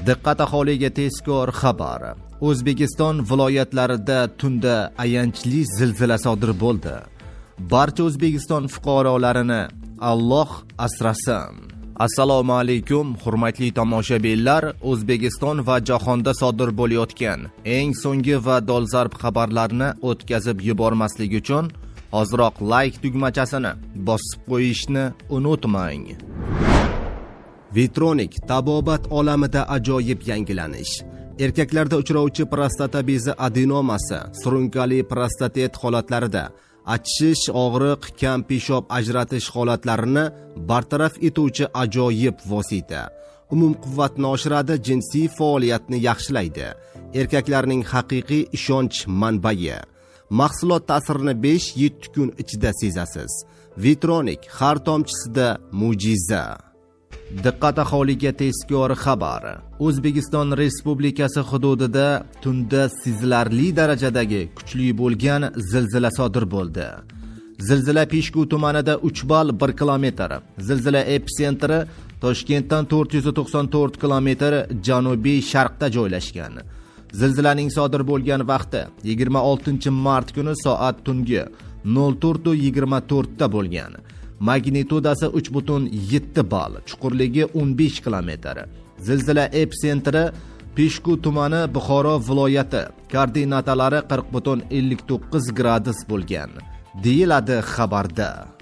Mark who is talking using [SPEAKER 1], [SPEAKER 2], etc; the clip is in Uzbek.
[SPEAKER 1] Diqqat aholiga tezkor xabar. O'zbekiston viloyatlarida tunda ayanchli zilzila sodir bo'ldi. Barcha O'zbekiston fuqarolarini Alloh asrasin. Assalomu alaykum, hurmatli tomoshabinlar. O'zbekiston va jahonda sodir bo'layotgan eng so'nggi va dolzarb xabarlarni o'tkazib yubormaslik uchun ozroq like tugmachasini bosib qo'yishni unutmang. Vitronik tabobat olamida ajoyib yangilanish. Erkaklarda uchrovchi prostata bezi adenomasi, surunkali prostatat holatlarida achishish, og'riq, kam peshob ajratish holatlarini bartaraf etuvchi ajoyib vosita. Umumquvvatni oshiradi, jinsiy faoliyatni yaxshilaydi. Erkaklarning haqiqiy ishonch manbai. Mahsulot ta'sirini 5-7 kun ichida sezasiz. Vitronik har tomchisida mo'jiza. Diqqat aholiga tezkor xabar. O'zbekiston Respublikasi hududida tunda sezilarli darajadagi kuchli bo'lgan zilzila sodir bo'ldi. Zilzila Peshku tumanida 3 ball 1 kilometr. Zilzila epitsentri Toshkentdan 494 kilometr janubiy sharqda joylashgan. Zilzilaning sodir bo'lgan vaqti 26-mart kuni soat tungi 04:24 da bo'lgan. Magnitudasi 3.7 ball, chuqurligi 15 kilometr. Zilzila epitsentri Peshku tumani, Buxoro viloyati. Koordinatalari 40.59 gradus bo'lgan, deyiladi xabarda.